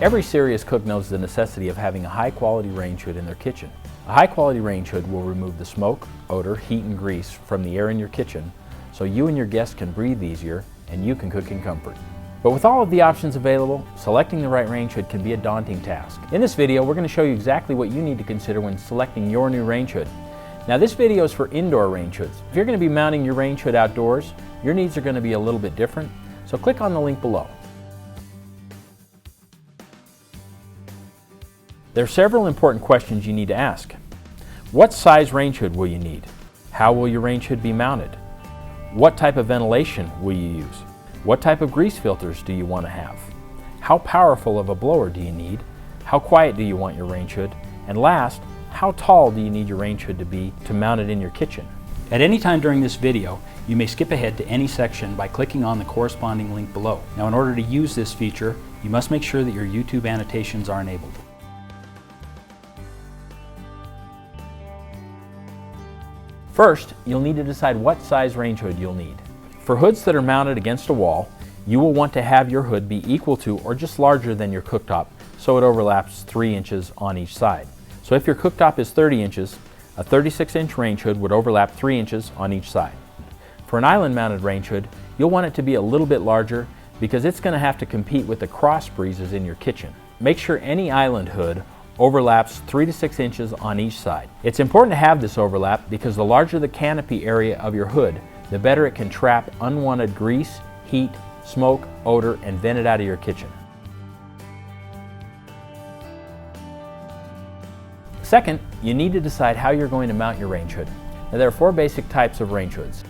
Every serious cook knows the necessity of having a high-quality range hood in their kitchen. A high-quality range hood will remove the smoke, odor, heat, and grease from the air in your kitchen so you and your guests can breathe easier and you can cook in comfort. But with all of the options available, selecting the right range hood can be a daunting task. In this video, we're going to show you exactly what you need to consider when selecting your new range hood. Now this video is for indoor range hoods. If you're going to be mounting your range hood outdoors, your needs are going to be a little bit different, so click on the link below. There are several important questions you need to ask. What size range hood will you need? How will your range hood be mounted? What type of ventilation will you use? What type of grease filters do you want to have? How powerful of a blower do you need? How quiet do you want your range hood? And last, how tall do you need your range hood to be to mount it in your kitchen? At any time during this video, you may skip ahead to any section by clicking on the corresponding link below. Now, in order to use this feature, you must make sure that your YouTube annotations are enabled. First, you'll need to decide what size range hood you'll need. For hoods that are mounted against a wall, you will want to have your hood be equal to or just larger than your cooktop so it overlaps 3 inches on each side. So if your cooktop is 30 inches, a 36-inch range hood would overlap 3 inches on each side. For an island mounted range hood, you'll want it to be a little bit larger because it's going to have to compete with the cross breezes in your kitchen. Make sure any island hood overlaps 3 to 6 inches on each side. It's important to have this overlap because the larger the canopy area of your hood, the better it can trap unwanted grease, heat, smoke, odor, and vent it out of your kitchen. Second, you need to decide how you're going to mount your range hood. Now, there are 4 basic types of range hoods.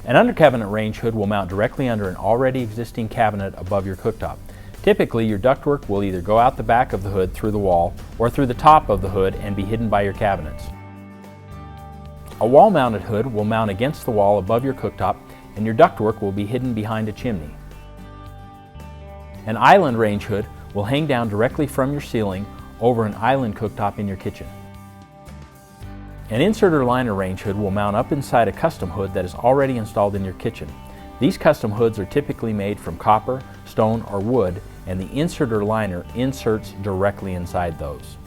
An under cabinet range hood will mount directly under an already existing cabinet above your cooktop. Typically, your ductwork will either go out the back of the hood through the wall or through the top of the hood and be hidden by your cabinets. A wall-mounted hood will mount against the wall above your cooktop and your ductwork will be hidden behind a chimney. An island range hood will hang down directly from your ceiling over an island cooktop in your kitchen. An insert or liner range hood will mount up inside a custom hood that is already installed in your kitchen. These custom hoods are typically made from copper, stone, or wood, and the insert or liner inserts directly inside those.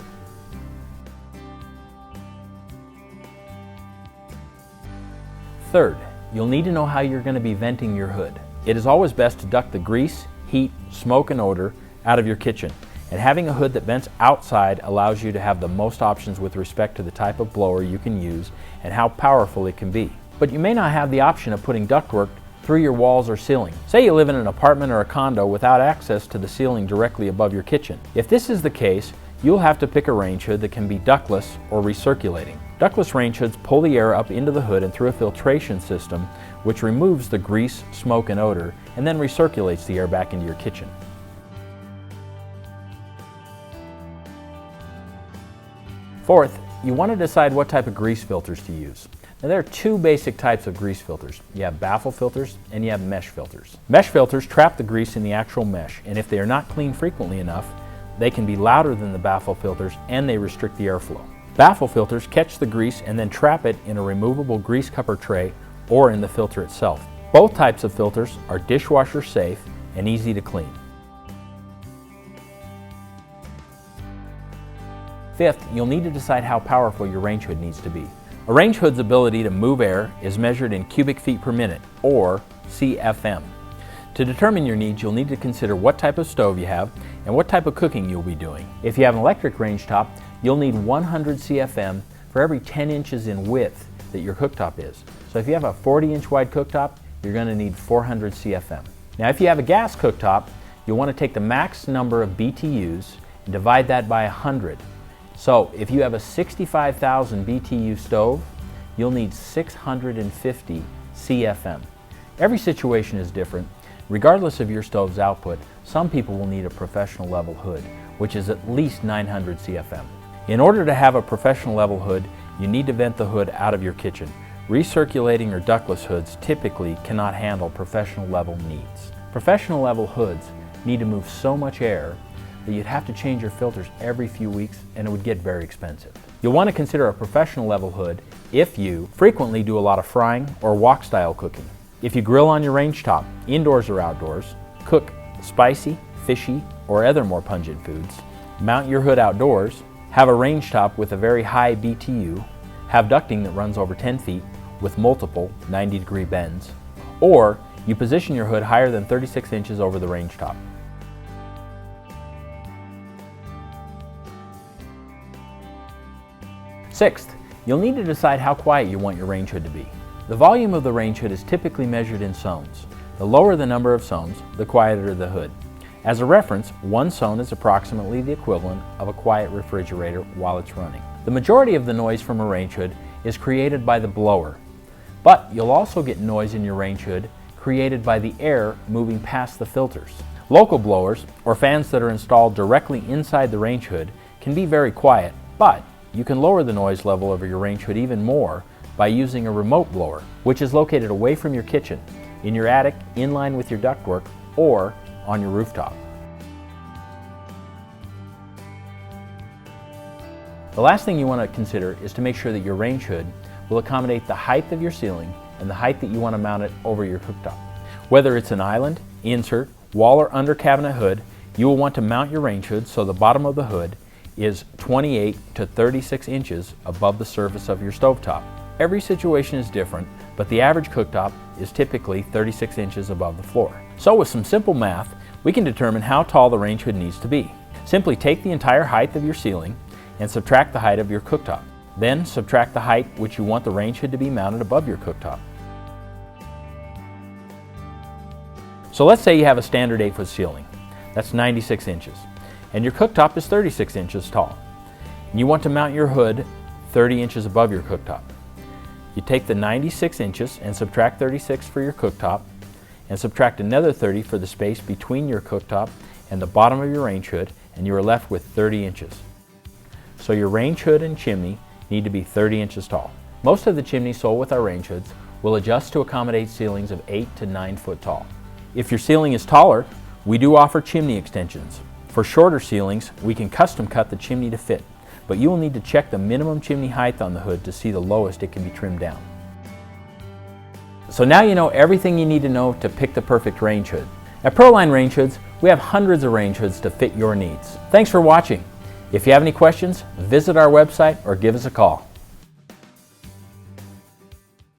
Third, you'll need to know how you're going to be venting your hood. It is always best to duct the grease, heat, smoke, and odor out of your kitchen, and having a hood that vents outside allows you to have the most options with respect to the type of blower you can use and how powerful it can be. But you may not have the option of putting ductwork through your walls or ceiling. Say you live in an apartment or a condo without access to the ceiling directly above your kitchen. If this is the case, you'll have to pick a range hood that can be ductless or recirculating. Ductless range hoods pull the air up into the hood and through a filtration system which removes the grease, smoke, and odor and then recirculates the air back into your kitchen. Fourth, you want to decide what type of grease filters to use. Now, there are 2 basic types of grease filters. You have baffle filters and you have mesh filters. Mesh filters trap the grease in the actual mesh, and if they are not cleaned frequently enough, they can be louder than the baffle filters and they restrict the airflow. Baffle filters catch the grease and then trap it in a removable grease cover tray or in the filter itself. Both types of filters are dishwasher safe and easy to clean. Fifth, you'll need to decide how powerful your range hood needs to be. A range hood's ability to move air is measured in cubic feet per minute, or CFM. To determine your needs, you'll need to consider what type of stove you have and what type of cooking you'll be doing. If you have an electric range top, you'll need 100 CFM for every 10 inches in width that your cooktop is. So if you have a 40-inch wide cooktop, you're going to need 400 CFM. Now, if you have a gas cooktop, you'll want to take the max number of BTUs and divide that by 100. So if you have a 65,000 BTU stove, you'll need 650 CFM. Every situation is different. Regardless of your stove's output, some people will need a professional level hood, which is at least 900 CFM. In order to have a professional level hood, you need to vent the hood out of your kitchen. Recirculating or ductless hoods typically cannot handle professional level needs. Professional level hoods need to move so much air that you'd have to change your filters every few weeks and it would get very expensive. You'll want to consider a professional level hood if you frequently do a lot of frying or wok style cooking. If you grill on your range top, indoors or outdoors, cook spicy, fishy, or other more pungent foods, mount your hood outdoors, have a range top with a very high BTU, have ducting that runs over 10 feet with multiple 90-degree bends, or you position your hood higher than 36 inches over the range top. Sixth, you'll need to decide how quiet you want your range hood to be. The volume of the range hood is typically measured in sones. The lower the number of sones, the quieter the hood. As a reference, one sone is approximately the equivalent of a quiet refrigerator while it's running. The majority of the noise from a range hood is created by the blower, but you'll also get noise in your range hood created by the air moving past the filters. Local blowers, or fans that are installed directly inside the range hood, can be very quiet, but you can lower the noise level of your range hood even more by using a remote blower, which is located away from your kitchen, in your attic, in line with your ductwork, or on your rooftop. The last thing you want to consider is to make sure that your range hood will accommodate the height of your ceiling and the height that you want to mount it over your cooktop. Whether it's an island, insert, wall or under cabinet hood, you will want to mount your range hood so the bottom of the hood is 28 to 36 inches above the surface of your stovetop. Every situation is different, but the average cooktop is typically 36 inches above the floor. So with some simple math, we can determine how tall the range hood needs to be. Simply take the entire height of your ceiling and subtract the height of your cooktop. Then subtract the height which you want the range hood to be mounted above your cooktop. So let's say you have a standard 8-foot ceiling. That's 96 inches. And your cooktop is 36 inches tall. And you want to mount your hood 30 inches above your cooktop. You take the 96 inches and subtract 36 for your cooktop, and subtract another 30 for the space between your cooktop and the bottom of your range hood, and you are left with 30 inches. So your range hood and chimney need to be 30 inches tall. Most of the chimneys sold with our range hoods will adjust to accommodate ceilings of 8 to 9 foot tall. If your ceiling is taller, we do offer chimney extensions. For shorter ceilings, we can custom cut the chimney to fit, but you will need to check the minimum chimney height on the hood to see the lowest it can be trimmed down. So now you know everything you need to know to pick the perfect range hood. At ProLine Range Hoods, we have hundreds of range hoods to fit your needs. Thanks for watching. If you have any questions, visit our website or give us a call.